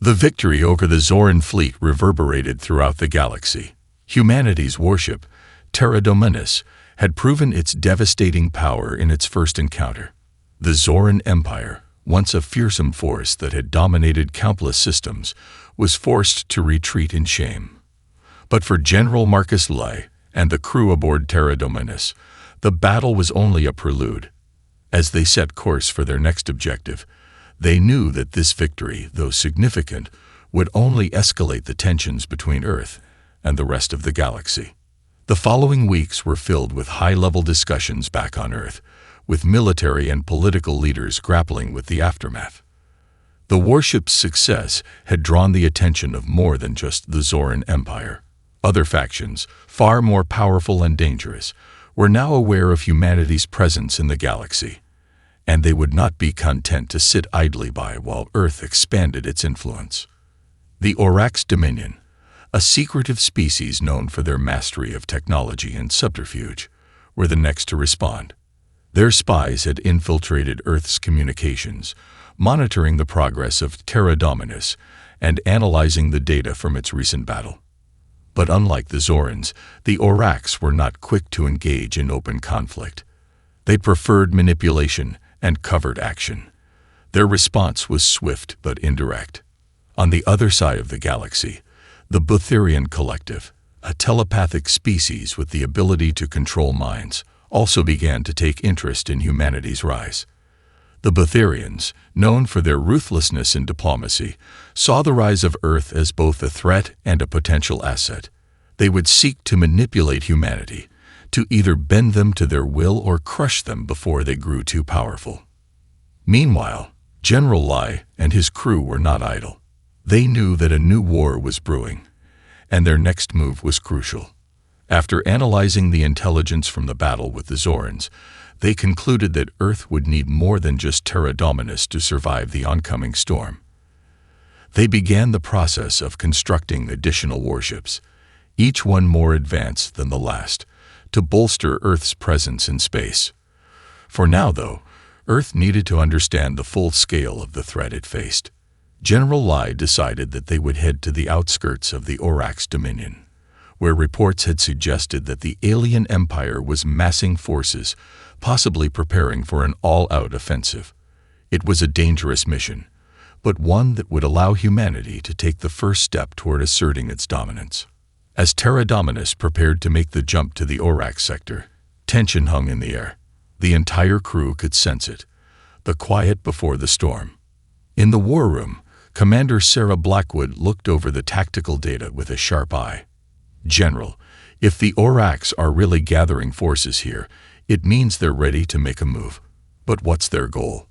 The victory over the Zoran fleet reverberated throughout the galaxy. Humanity's warship, Terra Dominus, had proven its devastating power in its first encounter. The Zoran Empire, once a fearsome force that had dominated countless systems, was forced to retreat in shame. But for General Marcus Lai and the crew aboard Terra Dominus, the battle was only a prelude. As they set course for their next objective, they knew that this victory, though significant, would only escalate the tensions between Earth and the rest of the galaxy. The following weeks were filled with high-level discussions back on Earth, with military and political leaders grappling with the aftermath. The warship's success had drawn the attention of more than just the Zoran Empire. Other factions, far more powerful and dangerous, were now aware of humanity's presence in the galaxy, and they would not be content to sit idly by while Earth expanded its influence. The Orcs Dominion, a secretive species known for their mastery of technology and subterfuge, were the next to respond. Their spies had infiltrated Earth's communications, monitoring the progress of Terra Dominus and analyzing the data from its recent battle. But unlike the Zorans, the Orcs were not quick to engage in open conflict. They preferred manipulation and covert action. Their response was swift but indirect. On the other side of the galaxy, the Butherian Collective, a telepathic species with the ability to control minds, also began to take interest in humanity's rise. The Butherians, known for their ruthlessness in diplomacy, saw the rise of Earth as both a threat and a potential asset. They would seek to manipulate humanity, to either bend them to their will or crush them before they grew too powerful. Meanwhile, General Lai and his crew were not idle. They knew that a new war was brewing, and their next move was crucial. After analyzing the intelligence from the battle with the Zorans, they concluded that Earth would need more than just Terra Dominus to survive the oncoming storm. They began the process of constructing additional warships, each one more advanced than the last, to bolster Earth's presence in space. For now, though, Earth needed to understand the full scale of the threat it faced. General Lai decided that they would head to the outskirts of the Orcs Dominion, where reports had suggested that the alien empire was massing forces, possibly preparing for an all-out offensive. It was a dangerous mission, but one that would allow humanity to take the first step toward asserting its dominance. As Terra Dominus prepared to make the jump to the Orcs sector, tension hung in the air. The entire crew could sense it, the quiet before the storm. In the war room, Commander Sarah Blackwood looked over the tactical data with a sharp eye. "General, if the Orcs are really gathering forces here, it means they're ready to make a move. But what's their goal?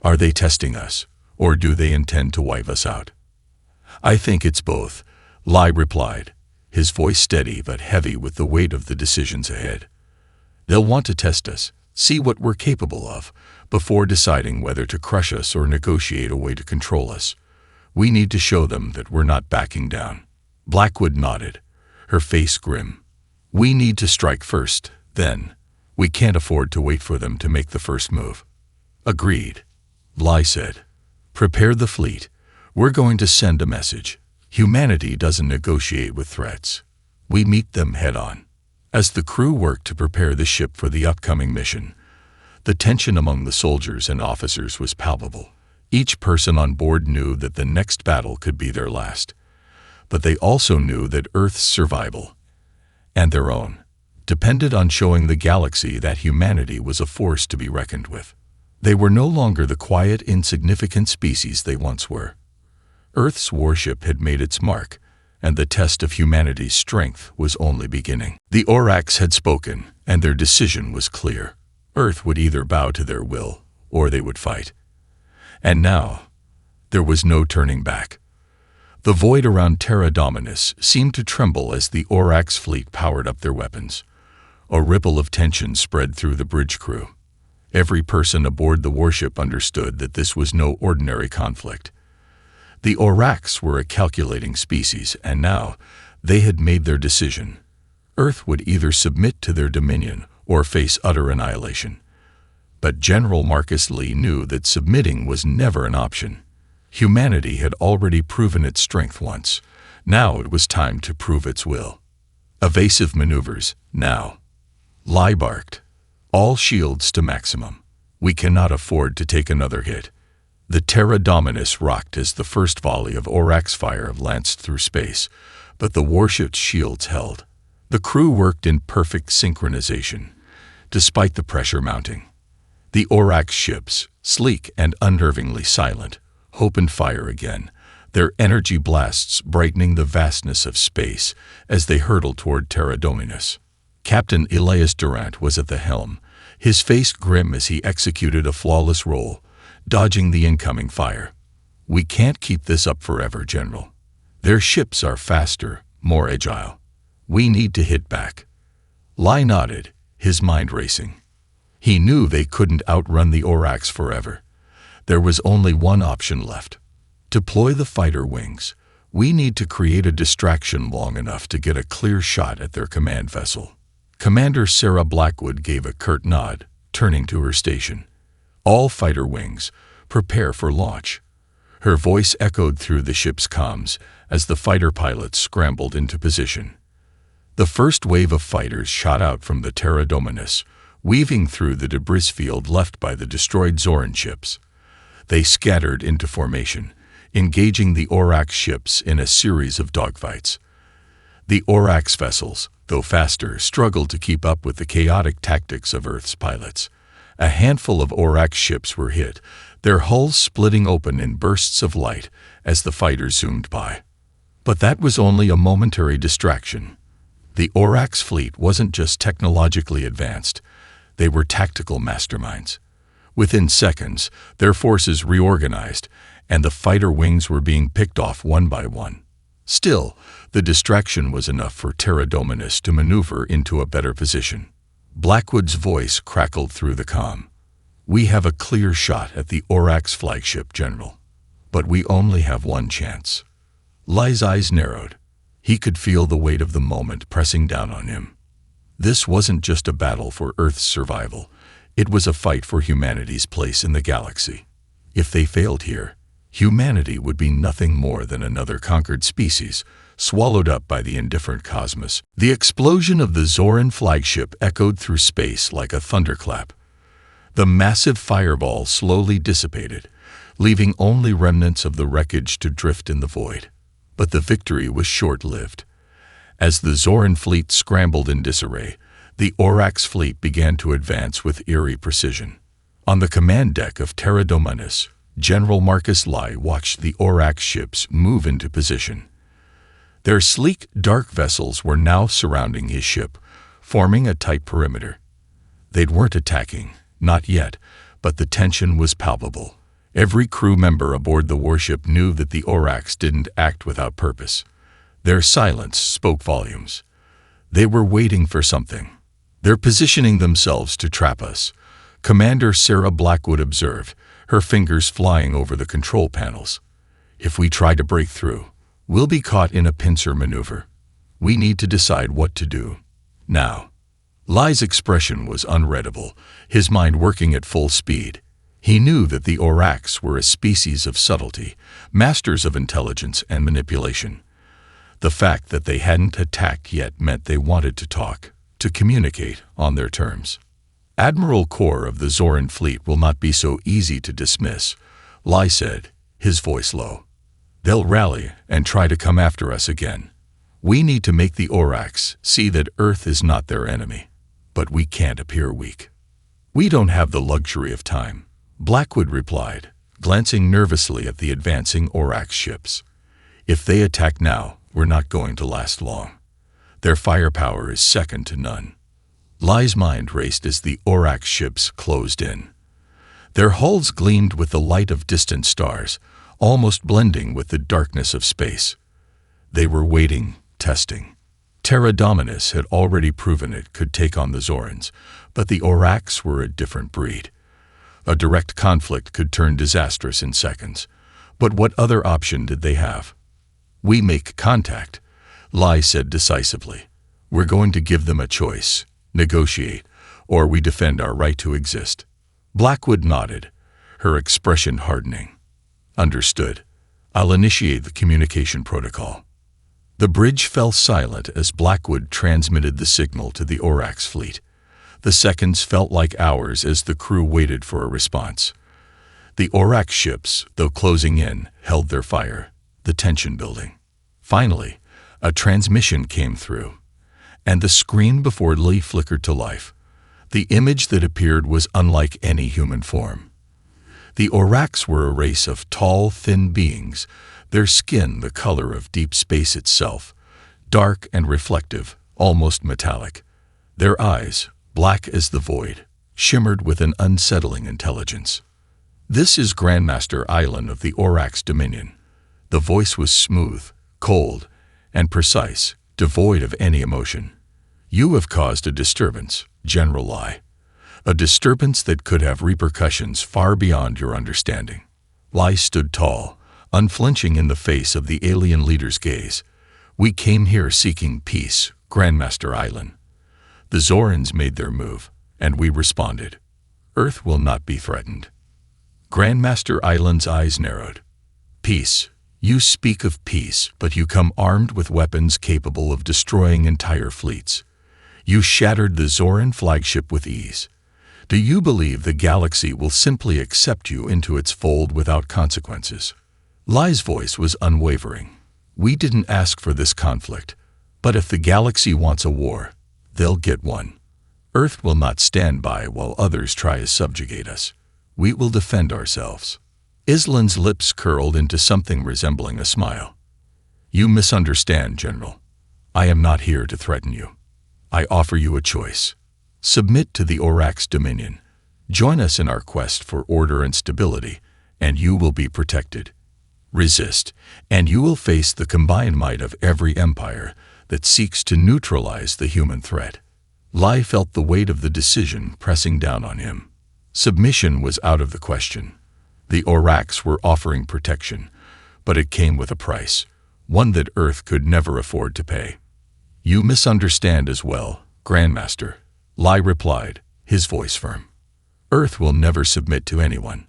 Are they testing us, or do they intend to wipe us out?" "I think it's both," Lai replied, his voice steady but heavy with the weight of the decisions ahead. "They'll want to test us, see what we're capable of, before deciding whether to crush us or negotiate a way to control us. We need to show them that we're not backing down." Blackwood nodded, her face grim. "We need to strike first, then. We can't afford to wait for them to make the first move." "Agreed," Lai said. "Prepare the fleet. We're going to send a message. Humanity doesn't negotiate with threats. We meet them head-on." As the crew worked to prepare the ship for the upcoming mission, the tension among the soldiers and officers was palpable. Each person on board knew that the next battle could be their last. But they also knew that Earth's survival, and their own, depended on showing the galaxy that humanity was a force to be reckoned with. They were no longer the quiet, insignificant species they once were. Earth's warship had made its mark, and the test of humanity's strength was only beginning. The Orcs had spoken, and their decision was clear. Earth would either bow to their will, or they would fight. And now, there was no turning back. The void around Terra Dominus seemed to tremble as the Orcs fleet powered up their weapons. A ripple of tension spread through the bridge crew. Every person aboard the warship understood that this was no ordinary conflict. The Orcs were a calculating species, and now they had made their decision. Earth would either submit to their dominion or face utter annihilation. But General Marcus Lee knew that submitting was never an option. Humanity had already proven its strength once. Now it was time to prove its will. Evasive maneuvers, now. Lai barked. All shields to maximum. We cannot afford to take another hit. The Terra Dominus rocked as the first volley of Orcs fire lanced through space, but the warship's shields held. The crew worked in perfect synchronization, despite the pressure mounting. The Orcs ships, sleek and unnervingly silent, opened fire again, their energy blasts brightening the vastness of space as they hurtled toward Terra Dominus. Captain Elias Durant was at the helm, his face grim as he executed a flawless roll, dodging the incoming fire. We can't keep this up forever, General. Their ships are faster, more agile. We need to hit back. Lai nodded, his mind racing. He knew they couldn't outrun the Orcs forever. There was only one option left. Deploy the fighter wings. We need to create a distraction long enough to get a clear shot at their command vessel. Commander Sarah Blackwood gave a curt nod, turning to her station. All fighter wings, prepare for launch. Her voice echoed through the ship's comms as the fighter pilots scrambled into position. The first wave of fighters shot out from the Terra Dominus, weaving through the debris field left by the destroyed Zoran ships. They scattered into formation, engaging the Orcs ships in a series of dogfights. The Orcs vessels, though faster, struggled to keep up with the chaotic tactics of Earth's pilots. A handful of Orcs ships were hit, their hulls splitting open in bursts of light as the fighters zoomed by. But that was only a momentary distraction. The Orcs fleet wasn't just technologically advanced, they were tactical masterminds. Within seconds, their forces reorganized, and the fighter wings were being picked off one by one. Still, the distraction was enough for Terra Dominus to maneuver into a better position. Blackwood's voice crackled through the comm. We have a clear shot at the Orcs flagship, General. But we only have one chance. Lai's eyes narrowed. He could feel the weight of the moment pressing down on him. This wasn't just a battle for Earth's survival. It was a fight for humanity's place in the galaxy. If they failed here, humanity would be nothing more than another conquered species, swallowed up by the indifferent cosmos. The explosion of the Zoran flagship echoed through space like a thunderclap. The massive fireball slowly dissipated, leaving only remnants of the wreckage to drift in the void. But the victory was short-lived. As the Zoran fleet scrambled in disarray, the Orcs fleet began to advance with eerie precision. On the command deck of Terra Dominus, General Marcus Lai watched the Orcs ships move into position. Their sleek, dark vessels were now surrounding his ship, forming a tight perimeter. They weren't attacking, not yet, but the tension was palpable. Every crew member aboard the warship knew that the Orcs didn't act without purpose. Their silence spoke volumes. They were waiting for something. They're positioning themselves to trap us, Commander Sarah Blackwood observed, her fingers flying over the control panels. If we try to break through, we'll be caught in a pincer maneuver. We need to decide what to do. Now. Lai's expression was unreadable, his mind working at full speed. He knew that the Orcs were a species of subtlety, masters of intelligence and manipulation. The fact that they hadn't attacked yet meant they wanted to talk, to communicate on their terms. Admiral Core of the Zoran fleet will not be so easy to dismiss, Lai said, his voice low. They'll rally and try to come after us again. We need to make the Orcs see that Earth is not their enemy. But we can't appear weak. We don't have the luxury of time, Blackwood replied, glancing nervously at the advancing Orcs ships. If they attack now, we're not going to last long. Their firepower is second to none. Lai's mind raced as the Orcs ships closed in. Their hulls gleamed with the light of distant stars, almost blending with the darkness of space. They were waiting, testing. Terra Dominus had already proven it could take on the Zorans, but the Orcs were a different breed. A direct conflict could turn disastrous in seconds. But what other option did they have? We make contact, Lai said decisively. We're going to give them a choice, negotiate, or we defend our right to exist. Blackwood nodded, her expression hardening. Understood. I'll initiate the communication protocol. The bridge fell silent as Blackwood transmitted the signal to the Orcs fleet. The seconds felt like hours as the crew waited for a response. The Orcs ships, though closing in, held their fire, the tension building. Finally, a transmission came through, and the screen before Lee flickered to life. The image that appeared was unlike any human form. The Orcs were a race of tall, thin beings, their skin the color of deep space itself, dark and reflective, almost metallic. Their eyes, black as the void, shimmered with an unsettling intelligence. "This is Grandmaster Island of the Orcs Dominion." The voice was smooth, cold, and precise, devoid of any emotion. "You have caused a disturbance, General Lai. A disturbance that could have repercussions far beyond your understanding." Lai stood tall, unflinching in the face of the alien leader's gaze. "We came here seeking peace, Grandmaster Island. The Zorans made their move, and we responded. Earth will not be threatened." Grandmaster Island's eyes narrowed. "Peace. You speak of peace, but you come armed with weapons capable of destroying entire fleets. You shattered the Zoran flagship with ease. Do you believe the galaxy will simply accept you into its fold without consequences?" Lai's voice was unwavering. "We didn't ask for this conflict, but if the galaxy wants a war, they'll get one. Earth will not stand by while others try to subjugate us. We will defend ourselves." Island's lips curled into something resembling a smile. "You misunderstand, General. I am not here to threaten you. I offer you a choice. Submit to the Orcs Dominion. Join us in our quest for order and stability, and you will be protected. Resist, and you will face the combined might of every empire that seeks to neutralize the human threat." Lai felt the weight of the decision pressing down on him. Submission was out of the question. The Orcs were offering protection, but it came with a price, one that Earth could never afford to pay. "You misunderstand as well, Grandmaster," Lai replied, his voice firm. "Earth will never submit to anyone.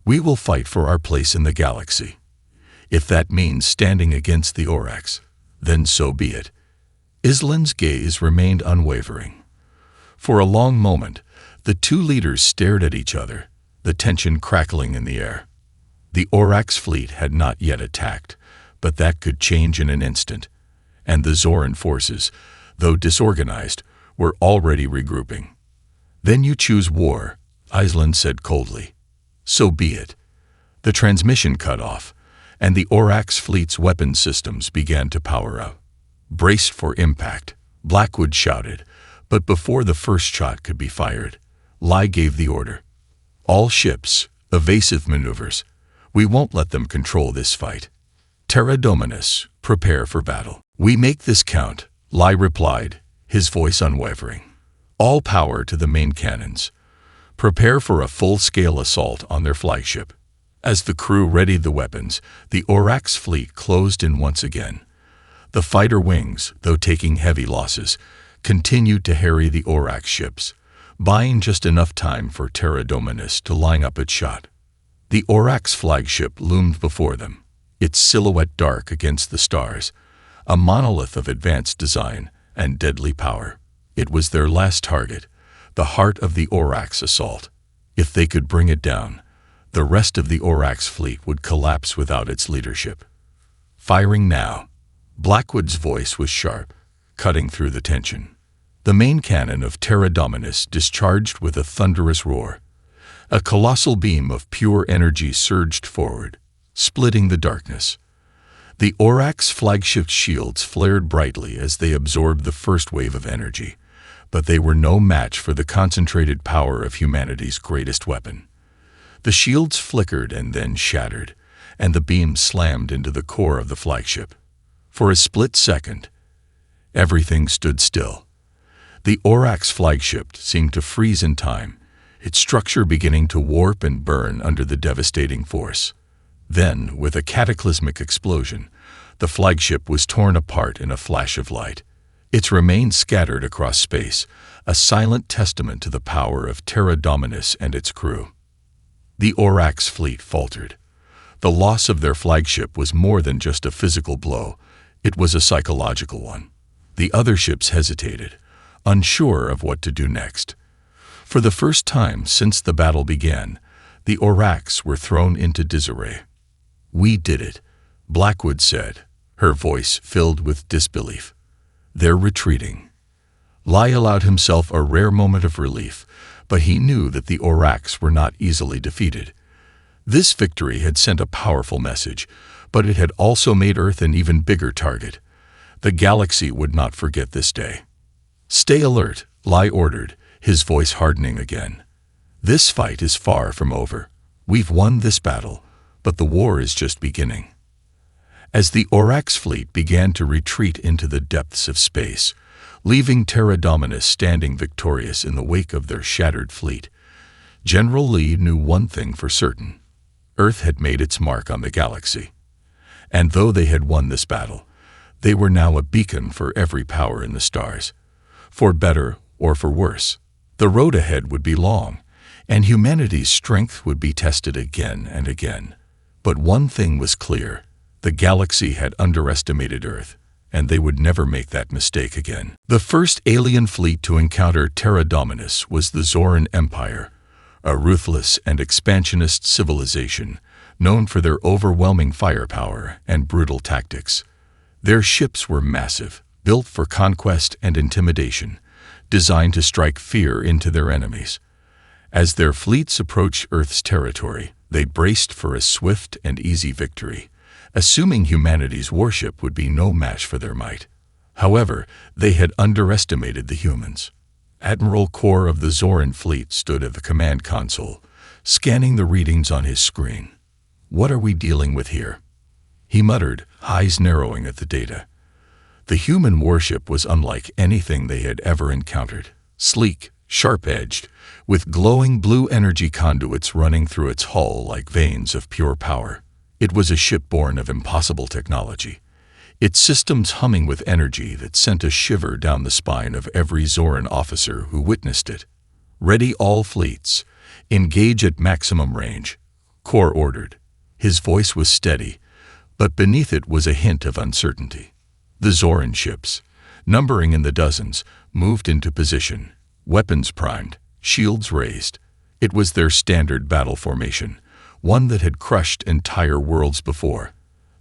We will fight for our place in the galaxy. If that means standing against the Orcs, then so be it." Island's gaze remained unwavering. For a long moment, the two leaders stared at each other, the tension crackling in the air. The Orcs fleet had not yet attacked, but that could change in an instant, and the Zoran forces, though disorganized, were already regrouping. "Then you choose war," Island said coldly. "So be it." The transmission cut off, and the Orcs fleet's weapon systems began to power up. "Brace for impact," Blackwood shouted, but before the first shot could be fired, Lai gave the order. "All ships, evasive maneuvers. We won't let them control this fight. Terra Dominus, prepare for battle." "We make this count," Lai replied, his voice unwavering. "All power to the main cannons. Prepare for a full-scale assault on their flagship." As the crew readied the weapons, the Orcs fleet closed in once again. The fighter wings, though taking heavy losses, continued to harry the Orcs ships, buying just enough time for Terra Dominus to line up its shot. The Orcs flagship loomed before them, its silhouette dark against the stars, a monolith of advanced design and deadly power. It was their last target, the heart of the Orcs assault. If they could bring it down, the rest of the Orcs fleet would collapse without its leadership. "Firing now." Blackwood's voice was sharp, cutting through the tension. The main cannon of Terra Dominus discharged with a thunderous roar. A colossal beam of pure energy surged forward, splitting the darkness. The Orcs flagship shields flared brightly as they absorbed the first wave of energy, but they were no match for the concentrated power of humanity's greatest weapon. The shields flickered and then shattered, and the beam slammed into the core of the flagship. For a split second, everything stood still. The Orcs flagship seemed to freeze in time, its structure beginning to warp and burn under the devastating force. Then, with a cataclysmic explosion, the flagship was torn apart in a flash of light. Its remains scattered across space, a silent testament to the power of Terra Dominus and its crew. The Orcs fleet faltered. The loss of their flagship was more than just a physical blow, it was a psychological one. The other ships hesitated, unsure of what to do next. For the first time since the battle began, the Orcs were thrown into disarray. "We did it," Blackwood said, her voice filled with disbelief. "They're retreating." Lai allowed himself a rare moment of relief, but he knew that the Orcs were not easily defeated. This victory had sent a powerful message, but it had also made Earth an even bigger target. The galaxy would not forget this day. "Stay alert," Lai ordered, his voice hardening again. "This fight is far from over. We've won this battle, but the war is just beginning." As the Orcs fleet began to retreat into the depths of space, leaving Terra Dominus standing victorious in the wake of their shattered fleet, General Li knew one thing for certain. Earth had made its mark on the galaxy. And though they had won this battle, they were now a beacon for every power in the stars. For better or for worse, the road ahead would be long, and humanity's strength would be tested again and again. But one thing was clear: the galaxy had underestimated Earth, and they would never make that mistake again. The first alien fleet to encounter Terra Dominus was the Zoran Empire, a ruthless and expansionist civilization known for their overwhelming firepower and brutal tactics. Their ships were massive, built for conquest and intimidation, designed to strike fear into their enemies. As their fleets approached Earth's territory, they braced for a swift and easy victory, assuming humanity's warship would be no match for their might. However, they had underestimated the humans. Admiral Kor of the Zoran fleet stood at the command console, scanning the readings on his screen. "What are we dealing with here?" he muttered, eyes narrowing at the data. The human warship was unlike anything they had ever encountered. Sleek, sharp-edged, with glowing blue energy conduits running through its hull like veins of pure power. It was a ship born of impossible technology, its systems humming with energy that sent a shiver down the spine of every Zoran officer who witnessed it. "Ready all fleets. Engage at maximum range," Kor ordered. His voice was steady, but beneath it was a hint of uncertainty. The Zoran ships, numbering in the dozens, moved into position, weapons primed, shields raised. It was their standard battle formation, one that had crushed entire worlds before.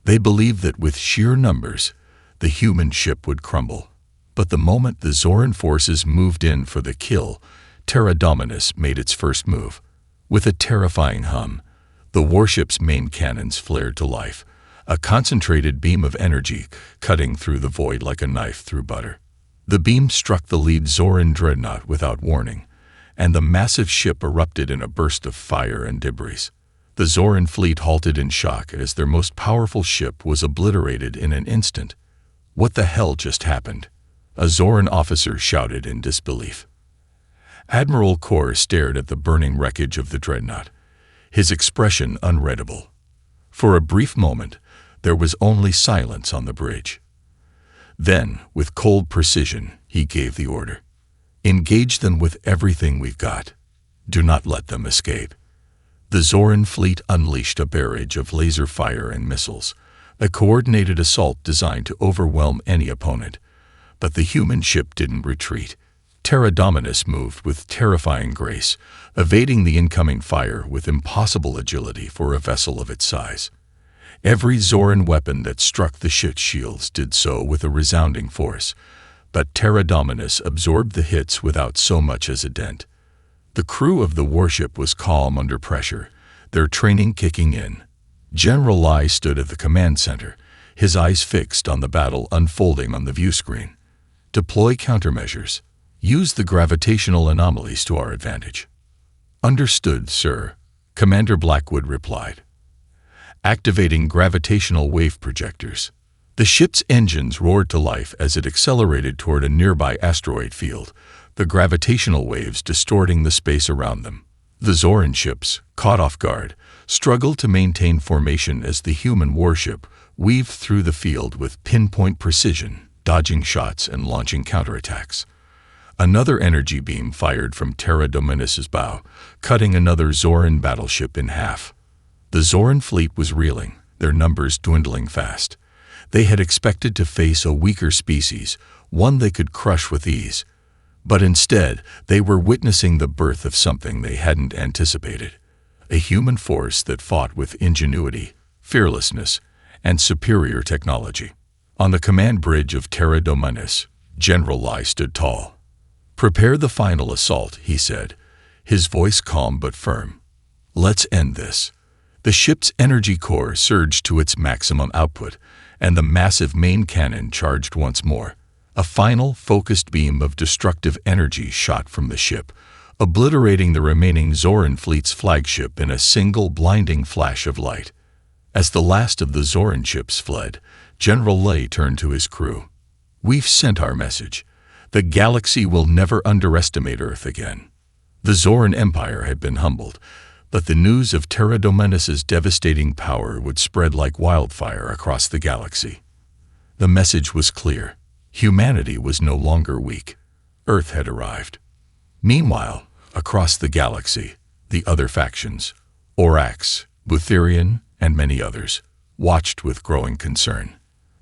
They believed that with sheer numbers, the human ship would crumble. But the moment the Zoran forces moved in for the kill, Terra Dominus made its first move. With a terrifying hum, the warship's main cannons flared to life, a concentrated beam of energy cutting through the void like a knife through butter. The beam struck the lead Zoran dreadnought without warning, and the massive ship erupted in a burst of fire and debris. The Zoran fleet halted in shock as their most powerful ship was obliterated in an instant. "What the hell just happened?" a Zoran officer shouted in disbelief. Admiral Kor stared at the burning wreckage of the dreadnought, his expression unreadable. For a brief moment, there was only silence on the bridge. Then, with cold precision, he gave the order. "Engage them with everything we've got. Do not let them escape." The Zoran fleet unleashed a barrage of laser fire and missiles, a coordinated assault designed to overwhelm any opponent. But the human ship didn't retreat. Terra Dominus moved with terrifying grace, evading the incoming fire with impossible agility for a vessel of its size. Every Zoran weapon that struck the ship's shields did so with a resounding force, but Terra Dominus absorbed the hits without so much as a dent. The crew of the warship was calm under pressure, their training kicking in. General Lai stood at the command center, his eyes fixed on the battle unfolding on the view screen. "Deploy countermeasures. Use the gravitational anomalies to our advantage." "Understood, sir," Commander Blackwood replied. Activating gravitational wave projectors. The ship's engines roared to life as it accelerated toward a nearby asteroid field, the gravitational waves distorting the space around them. The Zoran ships, caught off guard, struggled to maintain formation as the human warship weaved through the field with pinpoint precision, dodging shots and launching counterattacks. Another energy beam fired from Terra Dominus's bow, cutting another Zoran battleship in half. The Zoran fleet was reeling, their numbers dwindling fast. They had expected to face a weaker species, one they could crush with ease. But instead, they were witnessing the birth of something they hadn't anticipated. A human force that fought with ingenuity, fearlessness, and superior technology. On the command bridge of Terra Dominis, General Lai stood tall. "Prepare the final assault," he said, his voice calm but firm. "Let's end this." The ship's energy core surged to its maximum output, and the massive main cannon charged once more. A final, focused beam of destructive energy shot from the ship, obliterating the remaining Zoran fleet's flagship in a single blinding flash of light. As the last of the Zoran ships fled, General Lay turned to his crew. "We've sent our message. The galaxy will never underestimate Earth again." The Zoran Empire had been humbled, but the news of Terra Dominis' devastating power would spread like wildfire across the galaxy. The message was clear. Humanity was no longer weak. Earth had arrived. Meanwhile, across the galaxy, the other factions, Orcs, Butherian, and many others, watched with growing concern.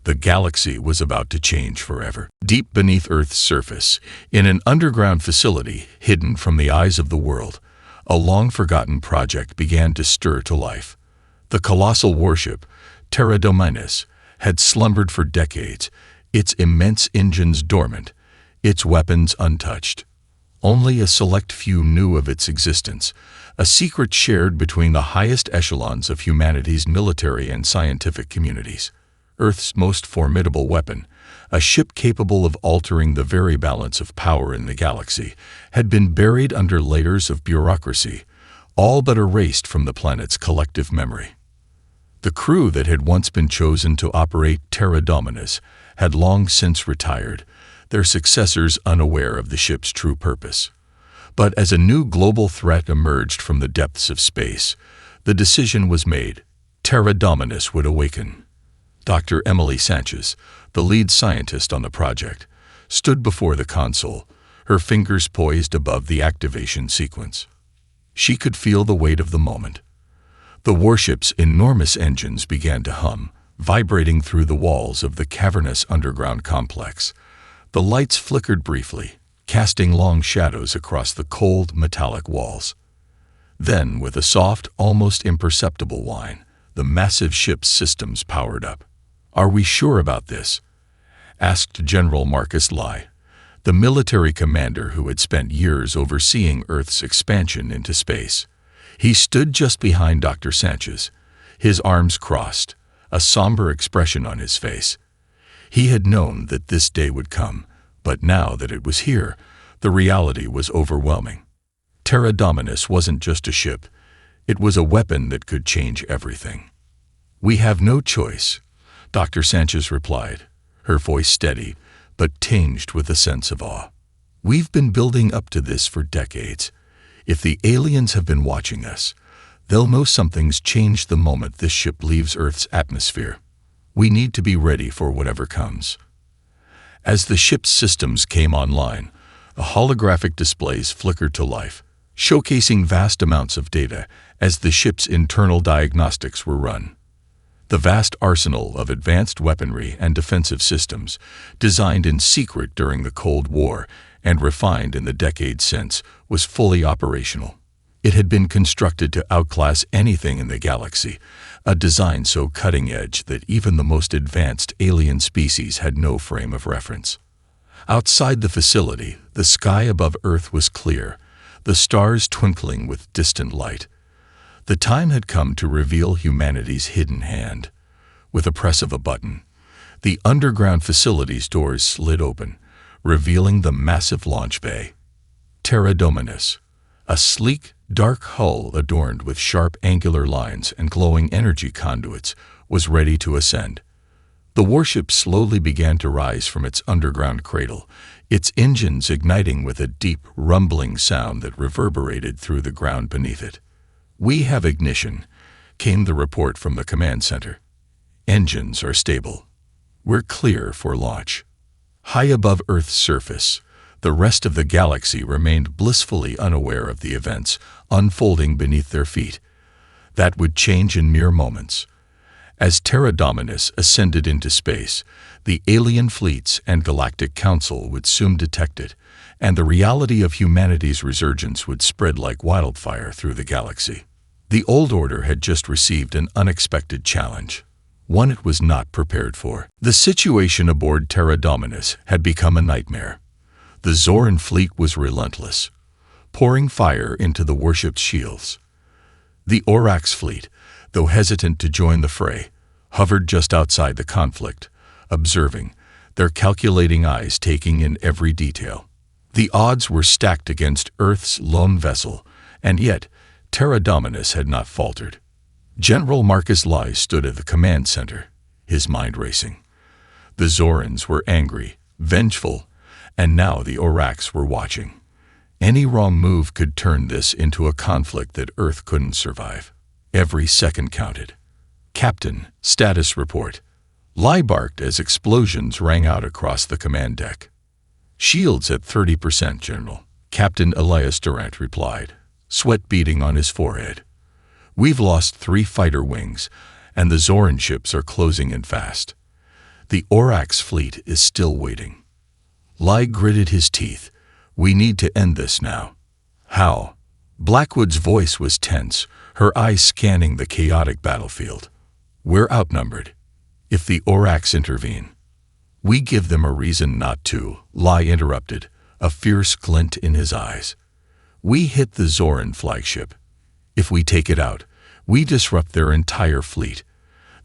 The galaxy was about to change forever. Deep beneath Earth's surface, in an underground facility hidden from the eyes of the world, a long-forgotten project began to stir to life. The colossal warship, Terra Dominis, had slumbered for decades, its immense engines dormant, its weapons untouched. Only a select few knew of its existence, a secret shared between the highest echelons of humanity's military and scientific communities. Earth's most formidable weapon, a ship capable of altering the very balance of power in the galaxy, had been buried under layers of bureaucracy, all but erased from the planet's collective memory. The crew that had once been chosen to operate Terra Dominis had long since retired, their successors unaware of the ship's true purpose. But as a new global threat emerged from the depths of space, the decision was made. Terra Dominis would awaken. Dr. Emily Sanchez, the lead scientist on the project, stood before the console, her fingers poised above the activation sequence. She could feel the weight of the moment. The warship's enormous engines began to hum, vibrating through the walls of the cavernous underground complex. The lights flickered briefly, casting long shadows across the cold, metallic walls. Then, with a soft, almost imperceptible whine, the massive ship's systems powered up. "Are we sure about this?" asked General Marcus Lai, the military commander who had spent years overseeing Earth's expansion into space. He stood just behind Dr. Sanchez, his arms crossed, a somber expression on his face. He had known that this day would come, but now that it was here, the reality was overwhelming. Terra Dominis wasn't just a ship, it was a weapon that could change everything. "We have no choice," Dr. Sanchez replied, her voice steady, but tinged with a sense of awe. "We've been building up to this for decades. If the aliens have been watching us, they'll know something's changed the moment this ship leaves Earth's atmosphere. We need to be ready for whatever comes." As the ship's systems came online, the holographic displays flickered to life, showcasing vast amounts of data as the ship's internal diagnostics were run. The vast arsenal of advanced weaponry and defensive systems, designed in secret during the Cold War and refined in the decades since, was fully operational. It had been constructed to outclass anything in the galaxy, a design so cutting-edge that even the most advanced alien species had no frame of reference. Outside the facility, the sky above Earth was clear, the stars twinkling with distant light. The time had come to reveal humanity's hidden hand. With a press of a button, the underground facility's doors slid open, revealing the massive launch bay. Terra Dominis, a sleek, dark hull adorned with sharp angular lines and glowing energy conduits, was ready to ascend. The warship slowly began to rise from its underground cradle, its engines igniting with a deep, rumbling sound that reverberated through the ground beneath it. "We have ignition," came the report from the command center. "Engines are stable. We're clear for launch." High above Earth's surface, the rest of the galaxy remained blissfully unaware of the events unfolding beneath their feet. That would change in mere moments. As Terra Dominus ascended into space, the alien fleets and Galactic Council would soon detect it, and the reality of humanity's resurgence would spread like wildfire through the galaxy. The Old Order had just received an unexpected challenge, one it was not prepared for. The situation aboard Terra Dominus had become a nightmare. The Zoran fleet was relentless, pouring fire into the warship's shields. The Orcs fleet, though hesitant to join the fray, hovered just outside the conflict, observing, their calculating eyes taking in every detail. The odds were stacked against Earth's lone vessel, and yet Terra Dominus had not faltered. General Marcus Lai stood at the command center, his mind racing. The Zorans were angry, vengeful, and now the Orcs were watching. Any wrong move could turn this into a conflict that Earth couldn't survive. Every second counted. "Captain, status report." Lai barked as explosions rang out across the command deck. "Shields at 30%, General," Captain Elias Durant replied, sweat beading on his forehead. "We've lost 3 fighter wings, and the Zoran ships are closing in fast. The Orcs fleet is still waiting." Lai gritted his teeth. "We need to end this now." "How?" Blackwood's voice was tense, her eyes scanning the chaotic battlefield. "We're outnumbered. If the Orcs intervene, we give them a reason not to," Lai interrupted, a fierce glint in his eyes. "We hit the Zoran flagship. If we take it out, we disrupt their entire fleet.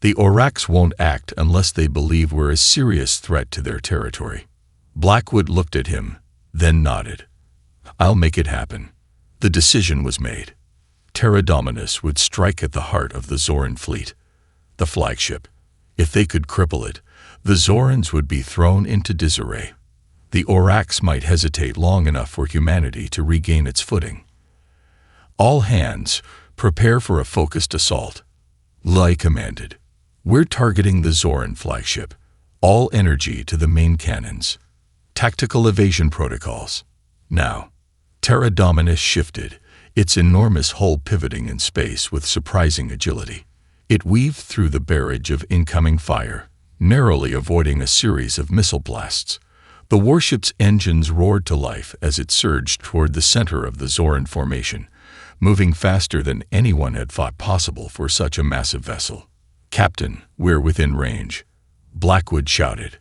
The Orcs won't act unless they believe we're a serious threat to their territory." Blackwood looked at him, then nodded. "I'll make it happen." The decision was made. Terra Dominus would strike at the heart of the Zoran fleet, the flagship. If they could cripple it, the Zorans would be thrown into disarray. The Orcs might hesitate long enough for humanity to regain its footing. "All hands, prepare for a focused assault," Lai commanded. "We're targeting the Zoran flagship. All energy to the main cannons. Tactical evasion protocols." Now, Terra Dominus shifted, its enormous hull pivoting in space with surprising agility. It weaved through the barrage of incoming fire, narrowly avoiding a series of missile blasts. The warship's engines roared to life as it surged toward the center of the Zoran formation, moving faster than anyone had thought possible for such a massive vessel. "Captain, we're within range," Blackwood shouted.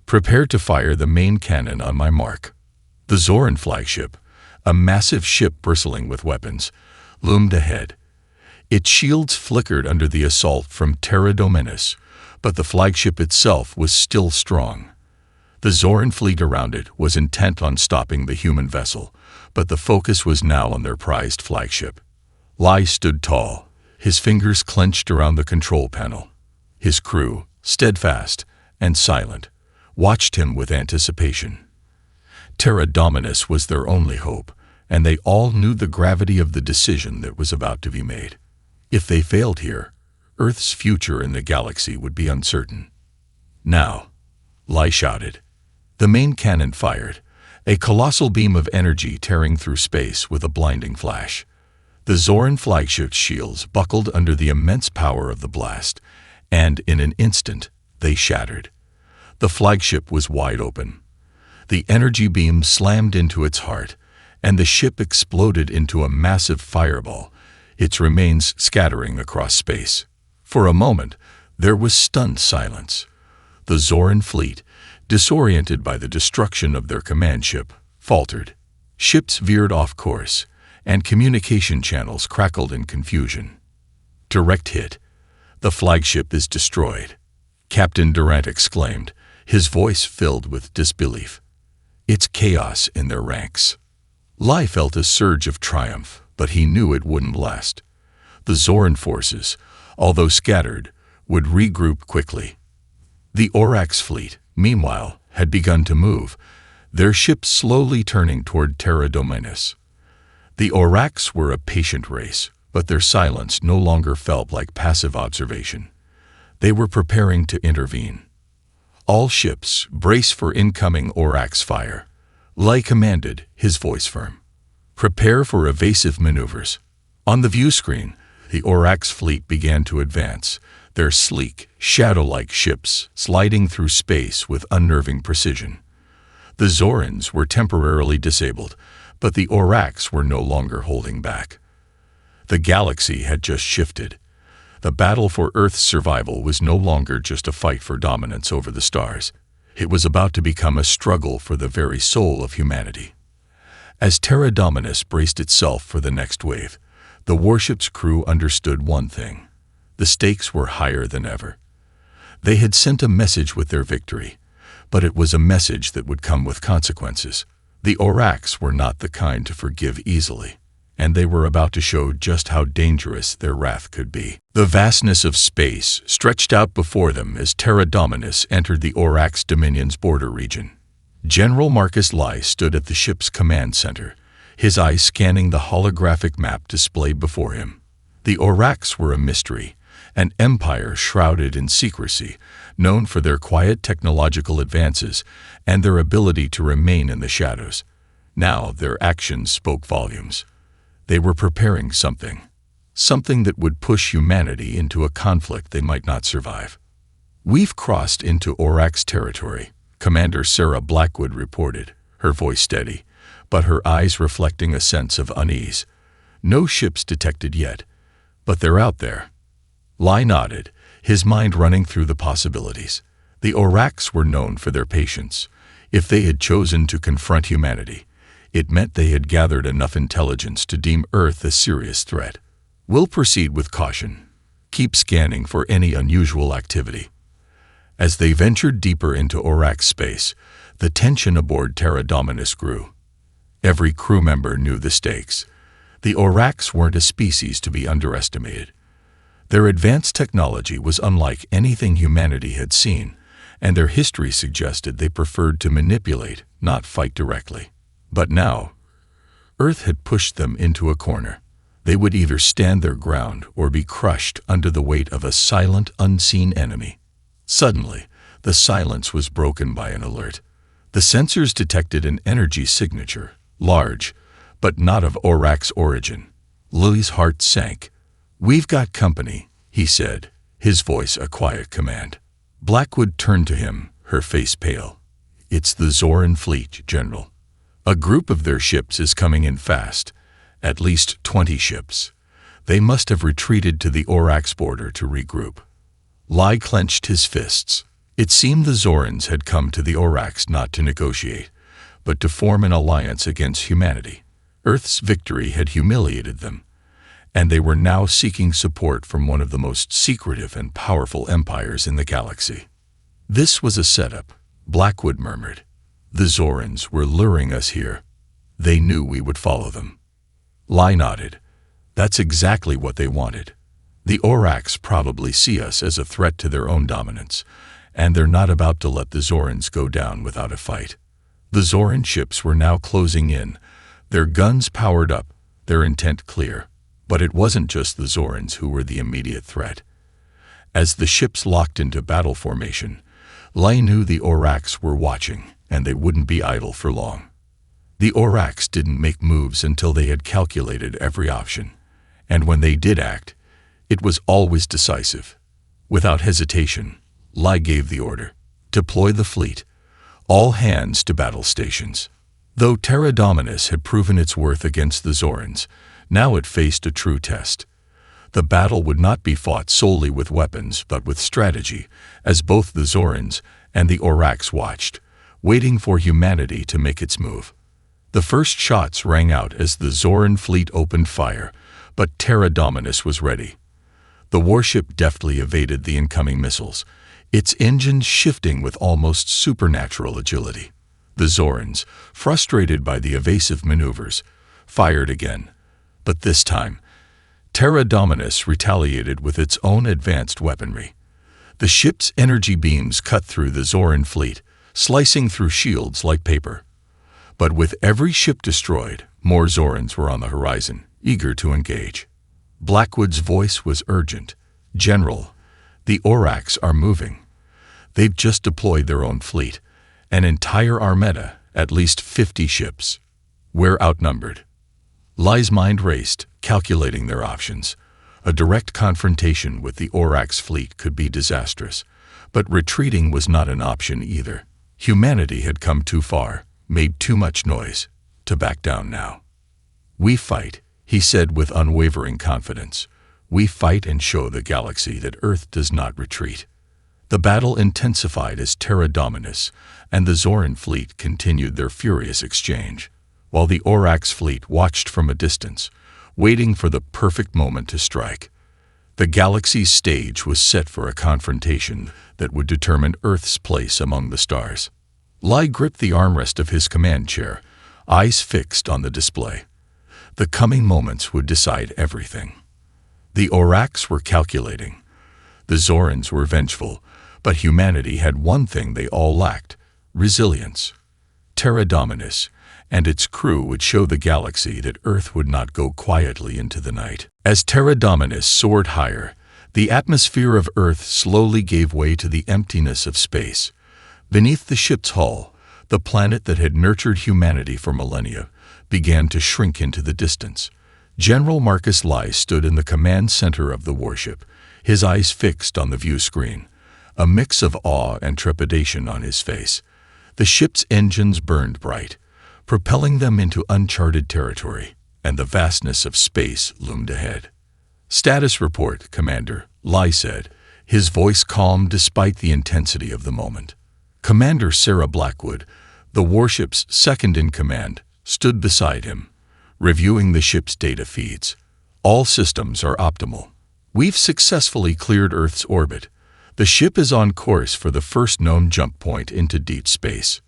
"Prepare to fire the main cannon on my mark." The Zoran flagship, a massive ship bristling with weapons, loomed ahead. Its shields flickered under the assault from Terra Dominus, but the flagship itself was still strong. The Zoran fleet around it was intent on stopping the human vessel, but the focus was now on their prized flagship. Lai stood tall, his fingers clenched around the control panel. His crew, steadfast and silent, watched him with anticipation. Terra Dominus was their only hope, and they all knew the gravity of the decision that was about to be made. If they failed here, Earth's future in the galaxy would be uncertain. "Now," Lai shouted. The main cannon fired, a colossal beam of energy tearing through space with a blinding flash. The Zoran flagship's shields buckled under the immense power of the blast, and in an instant, they shattered. The flagship was wide open. The energy beam slammed into its heart, and the ship exploded into a massive fireball, its remains scattering across space. For a moment, there was stunned silence. The Zoran fleet, disoriented by the destruction of their command ship, faltered. Ships veered off course, and communication channels crackled in confusion. "Direct hit. The flagship is destroyed," Captain Durant exclaimed, his voice filled with disbelief. "It's chaos in their ranks." Lai felt a surge of triumph, but he knew it wouldn't last. The Zoran forces, although scattered, would regroup quickly. The Orcs fleet, meanwhile, had begun to move, their ships slowly turning toward Terra Dominus. The Orcs were a patient race, but their silence no longer felt like passive observation. They were preparing to intervene. "All ships, brace for incoming Orcs fire," Lai commanded, his voice firm. "Prepare for evasive maneuvers." On the view screen, The Orcs fleet began to advance, their sleek, shadow-like ships sliding through space with unnerving precision. The Zorans were temporarily disabled, but the Orcs were no longer holding back. The galaxy had just shifted. The battle for Earth's survival was no longer just a fight for dominance over the stars. It was about to become a struggle for the very soul of humanity. As Terra Dominus braced itself for the next wave, the warship's crew understood one thing. The stakes were higher than ever. They had sent a message with their victory, but it was a message that would come with consequences. The Orcs were not the kind to forgive easily, and they were about to show just how dangerous their wrath could be. The vastness of space stretched out before them as Terra Dominus entered the Orcs' dominion's border region. General Marcus Lai stood at the ship's command center, his eyes scanning the holographic map displayed before him. The Orcs were a mystery, an empire shrouded in secrecy, known for their quiet technological advances and their ability to remain in the shadows. Now their actions spoke volumes. They were preparing something that would push humanity into a conflict they might not survive. "We've crossed into Orcs territory," Commander Sarah Blackwood reported, her voice steady, but her eyes reflecting a sense of unease. "No ships detected yet, but they're out there." Lai nodded, his mind running through the possibilities. The Orcs were known for their patience. If they had chosen to confront humanity, it meant they had gathered enough intelligence to deem Earth a serious threat. "We'll proceed with caution. Keep scanning for any unusual activity." As they ventured deeper into Orcs space, the tension aboard Terra Dominus grew. Every crew member knew the stakes. The Orcs weren't a species to be underestimated. Their advanced technology was unlike anything humanity had seen, and their history suggested they preferred to manipulate, not fight directly. But now, Earth had pushed them into a corner. They would either stand their ground or be crushed under the weight of a silent, unseen enemy. Suddenly, the silence was broken by an alert. The sensors detected an energy signature, large, but not of Orcs' origin. Lily's heart sank. "We've got company," he said, his voice a quiet command. Blackwood turned to him, her face pale. "It's the Zoran fleet, General. A group of their ships is coming in fast, at least 20 ships. They must have retreated to the Orcs' border to regroup." Lai clenched his fists. It seemed the Zorans had come to the Orcs not to negotiate, but to form an alliance against humanity. Earth's victory had humiliated them, and they were now seeking support from one of the most secretive and powerful empires in the galaxy. "This was a setup," Blackwood murmured. "The Zorans were luring us here. They knew we would follow them." Lai nodded. "That's exactly what they wanted. The Orcs probably see us as a threat to their own dominance, and they're not about to let the Zorans go down without a fight." The Zoran ships were now closing in, their guns powered up, their intent clear. But it wasn't just the Zorans who were the immediate threat. As the ships locked into battle formation, Lai knew the Orcs were watching, and they wouldn't be idle for long. The Orcs didn't make moves until they had calculated every option, and when they did act, it was always decisive. Without hesitation, Lai gave the order: deploy the fleet, all hands to battle stations. Though Terra Dominus had proven its worth against the Zorans, now it faced a true test. The battle would not be fought solely with weapons, but with strategy, as both the Zorans and the Orcs watched, waiting for humanity to make its move. The first shots rang out as the Zoran fleet opened fire, but Terra Dominus was ready. The warship deftly evaded the incoming missiles, its engines shifting with almost supernatural agility. The Zorans, frustrated by the evasive maneuvers, fired again. But this time, Terra Dominus retaliated with its own advanced weaponry. The ship's energy beams cut through the Zoran fleet, slicing through shields like paper. But with every ship destroyed, more Zorans were on the horizon, eager to engage. Blackwood's voice was urgent. "General, the Orcs are moving. They've just deployed their own fleet, an entire armada, at least 50 ships. We're outnumbered." Lai's mind raced, calculating their options. A direct confrontation with the Orcs fleet could be disastrous, but retreating was not an option either. Humanity had come too far, made too much noise, to back down now. "We fight," he said with unwavering confidence. "We fight and show the galaxy that Earth does not retreat." The battle intensified as Terra Dominus and the Zoran fleet continued their furious exchange, while the Orcs fleet watched from a distance, waiting for the perfect moment to strike. The galaxy's stage was set for a confrontation that would determine Earth's place among the stars. Lai gripped the armrest of his command chair, eyes fixed on the display. The coming moments would decide everything. The Orcs were calculating. The Zorans were vengeful, but humanity had one thing they all lacked: resilience. Terra Dominus and its crew would show the galaxy that Earth would not go quietly into the night. As Terra Dominus soared higher, the atmosphere of Earth slowly gave way to the emptiness of space. Beneath the ship's hull, the planet that had nurtured humanity for millennia began to shrink into the distance. General Marcus Lai stood in the command center of the warship, his eyes fixed on the view screen, a mix of awe and trepidation on his face. The ship's engines burned bright, propelling them into uncharted territory, and the vastness of space loomed ahead. "Status report, Commander," Lai said, his voice calm despite the intensity of the moment. Commander Sarah Blackwood, the warship's second-in-command, stood beside him, reviewing the ship's data feeds. "All systems are optimal. We've successfully cleared Earth's orbit. The ship is on course for the first known jump point into deep space."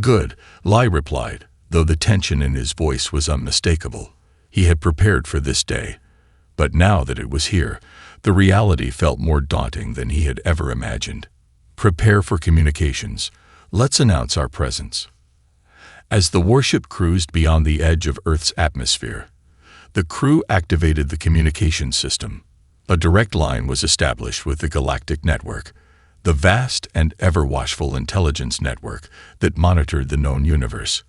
"Good," Lai replied, though the tension in his voice was unmistakable. He had prepared for this day, but now that it was here, the reality felt more daunting than he had ever imagined. "Prepare for communications. Let's announce our presence." As the warship cruised beyond the edge of Earth's atmosphere, the crew activated the communications system. A direct line was established with the Galactic network, the vast and ever-watchful intelligence network that monitored the known universe.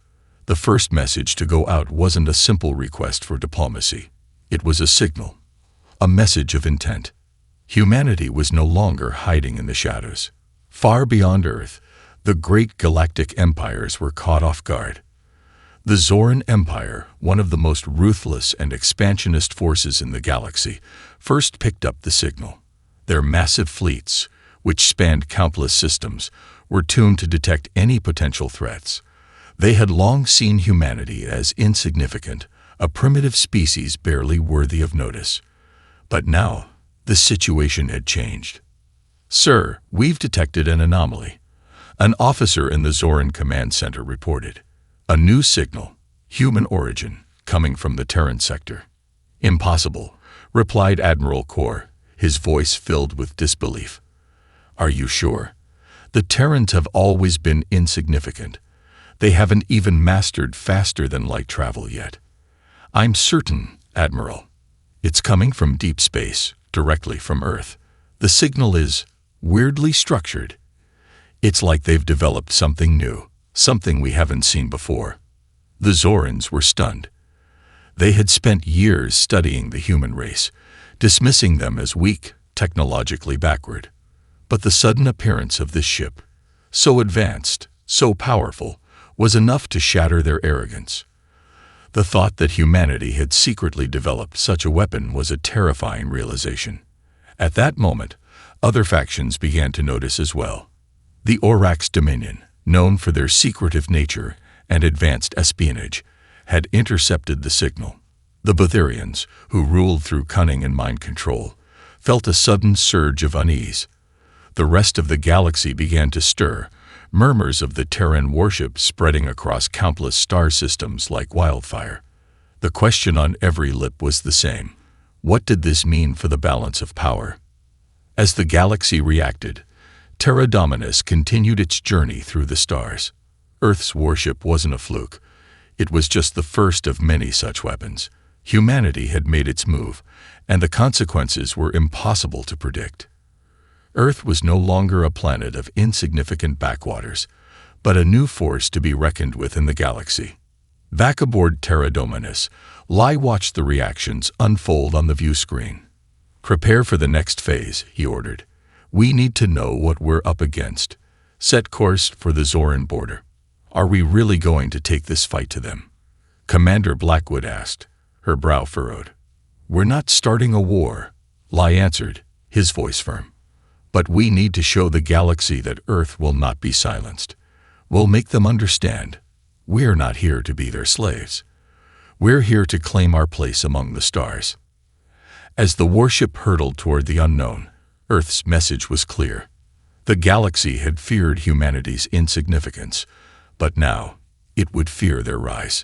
The first message to go out wasn't a simple request for diplomacy. It was a signal, a message of intent. Humanity was no longer hiding in the shadows. Far beyond Earth, the great galactic empires were caught off guard. The Zoran Empire, one of the most ruthless and expansionist forces in the galaxy, first picked up the signal. Their massive fleets, which spanned countless systems, were tuned to detect any potential threats. They had long seen humanity as insignificant, a primitive species barely worthy of notice. But now, the situation had changed. "Sir, we've detected an anomaly," an officer in the Zoran Command Center reported. "A new signal, human origin, coming from the Terran sector." "Impossible," replied Admiral Kor, his voice filled with disbelief. "Are you sure? The Terrans have always been insignificant. They haven't even mastered faster-than-light travel yet." "I'm certain, Admiral. It's coming from deep space, directly from Earth. The signal is weirdly structured. It's like they've developed something new, something we haven't seen before." The Zorans were stunned. They had spent years studying the human race, dismissing them as weak, technologically backward. But the sudden appearance of this ship, so advanced, so powerful, was enough to shatter their arrogance. The thought that humanity had secretly developed such a weapon was a terrifying realization. At that moment, other factions began to notice as well. The Orcs Dominion, known for their secretive nature and advanced espionage, had intercepted the signal. The Botharians, who ruled through cunning and mind control, felt a sudden surge of unease. The rest of the galaxy began to stir, murmurs of the Terran warship spreading across countless star systems like wildfire. The question on every lip was the same: what did this mean for the balance of power? As the galaxy reacted, Terra Dominus continued its journey through the stars. Earth's warship wasn't a fluke. It was just the first of many such weapons. Humanity had made its move, and the consequences were impossible to predict. Earth was no longer a planet of insignificant backwaters, but a new force to be reckoned with in the galaxy. Back aboard Terra Dominus, Lai watched the reactions unfold on the view screen. Prepare for the next phase, he ordered. We need to know what we're up against. Set course for the Zoran border. Are we really going to take this fight to them? Commander Blackwood asked, her brow furrowed. We're not starting a war, Lai answered, his voice firm. But we need to show the galaxy that Earth will not be silenced. We'll make them understand. We're not here to be their slaves. We're here to claim our place among the stars. As the warship hurtled toward the unknown, Earth's message was clear. The galaxy had feared humanity's insignificance, but now it would fear their rise.